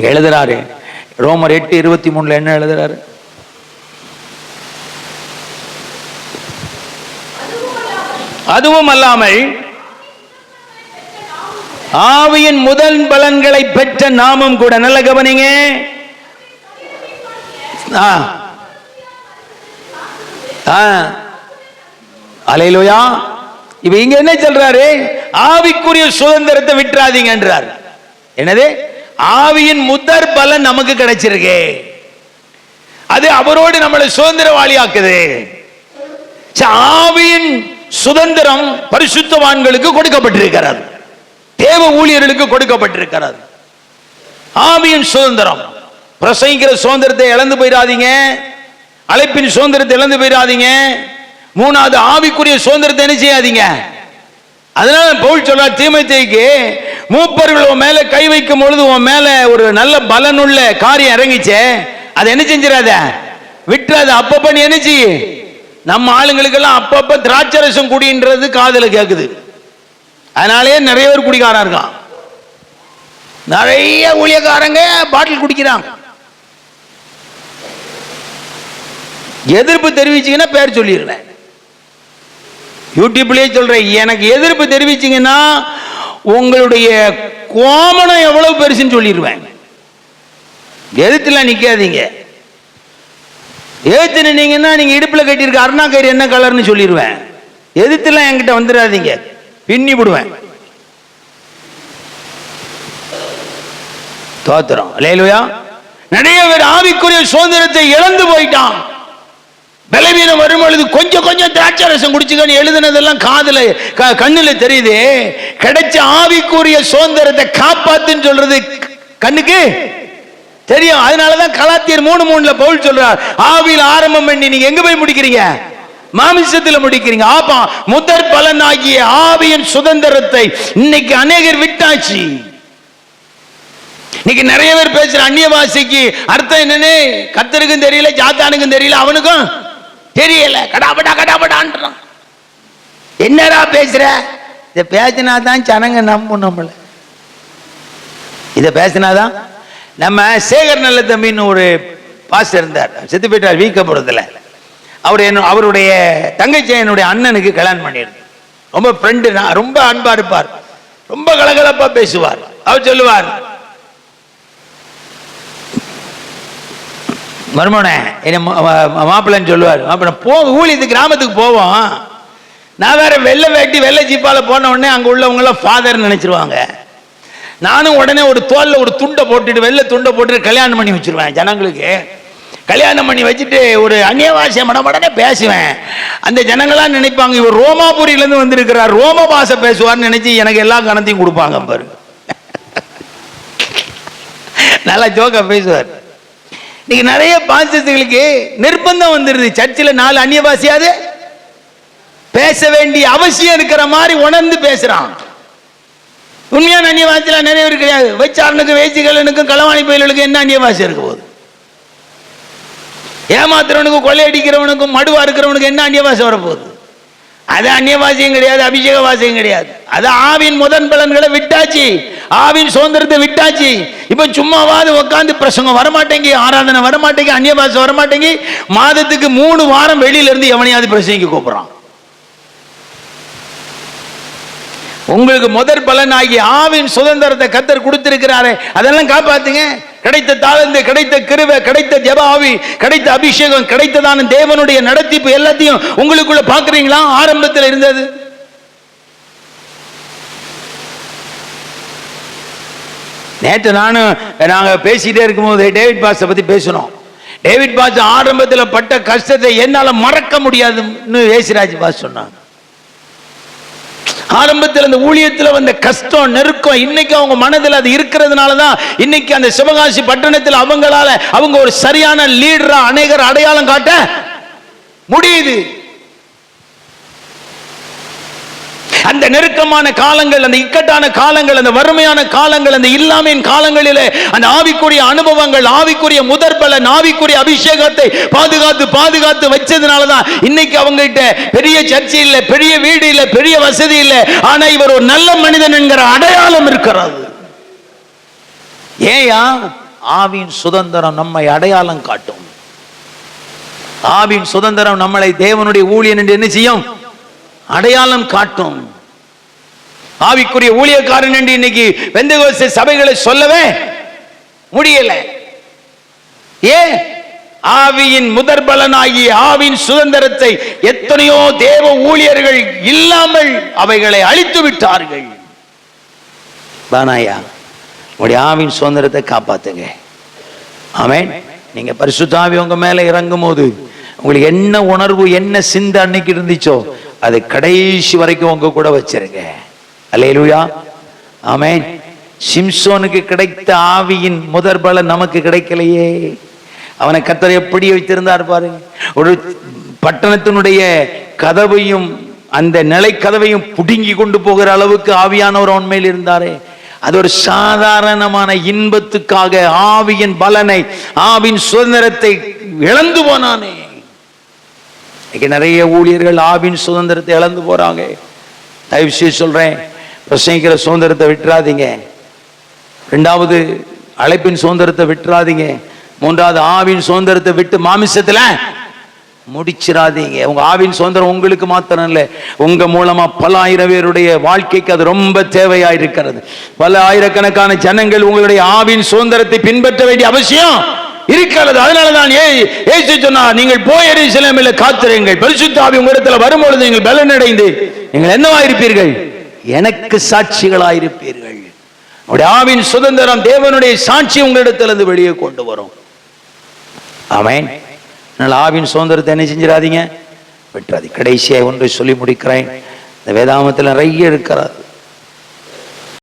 எழுதுறாரு. ரோமர் 8:23 என்ன எழுதுறாரு? அதுவும் அல்லாமல் ஆவியின் முதல் பலன்களை பெற்ற நாமும் கூட. நல்ல கவனிங்க. அல்லேலூயா. இப்ப இங்க என்ன சொல்றாரு? ஆவிக்குரிய சுதந்திரத்தை விட்டுறாதீங்க என்றார். என்னது? ஆவியின் முதற் பலன் நமக்கு கிடைச்சிருக்கு. அது அவரோடு நம்மளை சுதந்திரவாளி ஆக்குது. ஆவியின் சுதந்திரம் பரிசுத்தவான்களுக்கு கொடுக்கப்பட்டிருக்கிறது, தேவ ஊழியர்களுக்கு கொடுக்கப்பட்டிருக்கிறது. ஆவியின் சுதந்திரம். பிரசங்கிக்கிற சுதந்திரத்தை இழந்து போயிடாதீங்க, அழைப்பின் சுதந்திரத்தை இழந்து போயிடாதீங்க. மூணாவது, ஆவிக்குரிய சுதந்திரத்தை என்ன செய்யாதீங்க. அதனால பவுல் சொல்றார் தீமோத்தேயுக்கு, மூப்பர்கள் உன் மேல கை வைக்கும் பொழுது உன் மேல ஒரு நல்ல பலனுள்ள காரியம் இறங்கிச்சே, அதை என்ன செஞ்சிடாத, விட்டுறாத. அப்பப்ப நீ என்ன செய்ய. நம்ம ஆளுங்களுக்கெல்லாம் அப்பப்ப திராட்சரசம் குடின்றது காதுல கேக்குது. அதனாலே நிறைய பேர் குடிக்காரன் இருக்கான். நிறைய ஊழியக்காரங்க பாட்டில் குடிக்கிறாங்க. எதிர்ப்பு தெரிவிச்சீங்கன்னா பேர் சொல்லிடுறேன். யூடியூப்லயே சொல்றேன். எனக்கு எதிர்ப்பு தெரிவிச்சீங்கன்னா உங்களுடைய கோமணம் எவ்வளவு பெருசுன்னு சொல்லிடுவேன். எதிர்த்துல நிக்காதீங்க. எதிர்த்து நின்னீங்கன்னா நீங்க இடுப்புல கட்டியிருக்க அருணா கயிறு என்ன கலர்னு சொல்லிடுவேன். எதிர்த்துல என்கிட்ட வந்துடாதீங்க, பின்னி விடுவேன். தோத்திரம். அல்லேலூயா. நிறைய பேர் ஆவிக்குரிய சுதந்திரத்தை இழந்து போயிட்டான். பலவீனம் வரும்பொழுது கொஞ்சம் கொஞ்சம் திராட்சரசம் குடிச்சுக்கன்னு எழுதுனதெல்லாம் காதுல கண்ணுல தெரியுது. கிடைச்ச ஆவிக்குரிய சுதந்திரத்தை காப்பாத்துன்னு சொல்றது கண்ணுக்கு தெரியும். அதனாலதான் கலாத்தியர் 3:3 பவுல் சொல்றார், ஆவியில் ஆரம்பம் பண்ணி நீங்க எங்க போய் முடிக்கிறீங்க? மாமிசத்தில் முடிக்கிறீங்க. ஆப்பா, முதற் பலனாகிய ஆவியின் சுதந்திரத்தை இன்னைக்கு அநேகர் விட்டாச்சு. இன்னைக்கு நிறைய பேர் பேசுற அந்நிய பாஷைக்கு அர்த்தம் என்னன்னு கர்த்தருக்கும் தெரியல, சாத்தானுக்கும் தெரியல, அவனுக்கும் தெரியல. கடாபடா கடாபடான்றான். என்னடா பேசுற? இத பேசினாதான் ஜனங்க நம்பும் நம்மள. இத பேசினாதான். நம்ம சேகர் நல்ல தம்பின்னு ஒரு பாஸ்டர் இருந்தார், செத்து போயிட்டார் வீக்கப்படுறதுல. அவருடைய தங்கச்சி என்னுடைய அண்ணனுக்கு கல்யாணம் பண்ணிருந்தார். ரொம்ப ஃப்ரெண்டு, ரொம்ப அன்பா இருப்பார், ரொம்ப கலகலப்பா பேசுவார். அவர் சொல்லுவார், மருமனே என்ன மாப்பிள்ளைன்னு சொல்லுவார். மாப்பிள்ள ஊழியத்துக்கு கிராமத்துக்கு போவோம். நான் வேற வெள்ளை வேட்டி வெள்ளை ஜீப்பால போன உடனே அங்க உள்ளவங்க எல்லாம் ஃபாதர் நினைச்சிருவாங்க. நானும் உடனே ஒரு தோல்ல ஒரு துண்டை போட்டுட்டு, வெள்ளை துண்டை போட்டுட்டு கல்யாணம் பண்ணி வச்சிருவேன். ஜனங்களுக்கு கல்யாணம் பண்ணி வச்சுட்டு ஒரு அந்நியவாசிய மடமடனே பேசுவேன். அந்த ஜனங்களாம் நினைப்பாங்க இவர் ரோமாபுரியிலேருந்து வந்திருக்கிறார், ரோம பாஷை பேசுவார்னு நினைச்சு எனக்கு எல்லா கணத்தையும் கொடுப்பாங்க பாரு. நல்லா ஜோக்கா பேசுவார். இன்னைக்கு நிறைய பாஸ்டர்களுக்கு நிர்பந்தம் வந்துருது. சர்ச்சில் 4 அந்நிய பாஷையாவது பேச வேண்டிய அவசியம் இருக்கிற மாதிரி உணர்ந்து பேசுறான். உண்மையான அந்நிய பாஷையில நிறைய பேர் கிடையாது. வைச்சாரனுக்கு வேசிகளுக்கும் களவாணி பயிர்களுக்கும் என்ன அந்நிய பாஷை இருக்க போகுது? ஏமாத்துறவனுக்கும் கொள்ளையடிக்கிறவனுக்கும் மடுவா இருக்கிறவனுக்கு என்ன அந்நிய பாஷை வரப்போகுது? அது அந்நிய பாஷையும் கிடையாது, அபிஷேக பாஷையும் கிடையாது. அது ஆவின் முதன் பலன்களை விட்டாச்சு, ஆவின் சுதந்திரத்தை விட்டாச்சு. இப்ப சும்மாவாது உட்காந்து பிரசங்கம் வரமாட்டேங்கி, ஆராதனை வரமாட்டேங்கி, அந்நிய பாஷை வரமாட்டேங்கி, மாதத்துக்கு 3 வாரம் வெளியில இருந்து எவனையாவது பிரசங்கிக்க கூப்பிடுறான். உங்களுக்கு முதற் பலன் ஆகிய ஆவின் சுதந்திரத்தை கர்த்தர் கொடுத்திருக்கிறாரே, அதெல்லாம் காப்பாத்துங்க. கிடைத்த தாளந்து, கிடைத்த கிருபை, கிடைத்த ஜெப ஆவி, கிடைத்த அபிஷேகம், கிடைத்ததான தேவனுடைய நடத்திப்பு எல்லாத்தையும் உங்களுக்குள்ள பாக்குறீங்களா? ஆரம்பத்தில் இருந்தது. நேற்று நாங்க பேசிட்டே இருக்கும்போது டேவிட் பாஸ்டரை பத்தி பேசணும். டேவிட் பாஸ்டர் ஆரம்பத்தில் பட்ட கஷ்டத்தை என்னால மறக்க முடியாதுன்னு ஏசிராஜ் பாஸ்டர் சொன்னாங்க. ஆரம்பத்தில் அந்த ஊழியத்தில் வந்த கஷ்டம், நெருக்கம் இன்னைக்கு அவங்க மனதில் அது இருக்கிறதுனால தான் இன்னைக்கு அந்த சிவகாசி பட்டணத்தில் அவங்க ஒரு சரியான லீடரா அநேகர் அடையாளம் காட்ட முடியுது. அந்த நெருக்கமான காலங்கள், அந்த இக்கட்டான காலங்கள், அந்த வறுமையான காலங்கள், அந்த இல்லாமையின் காலங்களிலே அந்த ஆவிக்குரிய அனுபவங்கள், ஆவிக்குரிய முதற்பலன், ஆவிக்குரிய அபிஷேகத்தை பாதுகாத்து பாதுகாத்து வச்சதுனாலதான் இன்னைக்கு அவங்க கிட்ட பெரிய சர்ச்சை இல்லை, பெரிய வீடு இல்லை, பெரிய வசதி இல்லை, ஆனா இவர் ஒரு நல்ல மனிதன் என்கிற அடையாளம் இருக்கிறது. ஏயா ஆவியின் சுதந்திரம் நம்மை அடையாளம் காட்டும். ஆவியின் சுதந்திரம் நம்மளை தேவனுடைய ஊழியன் என்று என்ன செய்யும்? அடையாளம் காட்டும். ஆவிக்குரிய ஊழியக்காரன் என்று இன்னைக்கு பெந்தெகோஸ்தே சபைகளை சொல்லவே முடியல. ஏன்? ஆவியின் முதற் பலனாகிய ஆவியின் சுதந்திரத்தை எத்தனையோ தேவ ஊழியர்கள் இல்லாமல் அவைகளை அழித்து விட்டார்கள். பானாயா, உங்களுடைய ஆவியின் சுதந்திரத்தை காப்பாத்துங்க. ஆமென். நீங்க பரிசுத்த ஆவி உங்க மேல இறங்கும் போது உங்களுக்கு என்ன உணர்வு, என்ன சிந்தை அன்னைக்கு இருந்துச்சோ அது கடைசி வரைக்கும் உங்க கூட வச்சிருங்க. அல்லேலூயா, ஆமென். சிம்சோனுக்கு கிடைத்த ஆவியின் முதற் பலன் நமக்கு கிடைக்கலையே. அவனை கர்த்தர் எப்படி வைத்திருந்தார் பாருங்க. ஒரு பட்டணத்தினுடைய கதவையும் அந்த நிலை கதவையும் புடுங்கி கொண்டு போகிற அளவுக்கு ஆவியானவர் உண்மையில் இருந்தாரே. அது ஒரு சாதாரணமான இன்பத்துக்காக ஆவியின் பலனை, ஆவியின் சுதந்திரத்தை இழந்து போனானே. நிறைய ஊழியர்கள் ஆவியின் சுதந்திரத்தை இழந்து போறாங்க. தயவு செய்து சொல்றேன், பிரசங்கிக்கிற சுதந்திரத்தை விட்டுறாதீங்க. இரண்டாவது அழைப்பின் சுதந்திரத்தை விட்டுறாதீங்க. மூன்றாவது ஆவியின் சுதந்திரத்தை விட்டு மாமிசத்துல முடிச்சிடாதீங்க. உங்க ஆவியின் சுதந்திரம் உங்களுக்கு மாத்திரம் இல்லை, உங்க மூலமா பல ஆயிரம் பேருடைய வாழ்க்கைக்கு அது ரொம்ப தேவையா இருக்கிறது. பல ஆயிரக்கணக்கான ஜனங்கள் உங்களுடைய ஆவியின் சுதந்திரத்தை பின்பற்ற வேண்டிய அவசியம் இருக்கிறது. அதனாலதான் இயேசு சொன்னார், நீங்கள் போய் எருசலேமிலே காத்திருங்கள், பரிசுத்த ஆவி உங்களிடத்தில் வரும்பொழுது நீங்கள் பலனடைந்து நீங்கள் என்னவாயிருப்பீர்கள்? எனக்கு சாட்சிகளாயிருப்பீர்கள். ஆவியின் சுதந்திரம் தேவனுடைய சாட்சி உங்களிடத்திலிருந்து வெளியே கொண்டு வரும். ஆமென். ஆவியின் சுதந்திரத்தை என்ன செஞ்சிடாதீங்க, விட்டுறாதீங்க. கடைசியாக ஒன்றை சொல்லி முடிக்கிறேன். இந்த வேதாகமத்தில் நிறைய இருக்கிறார்.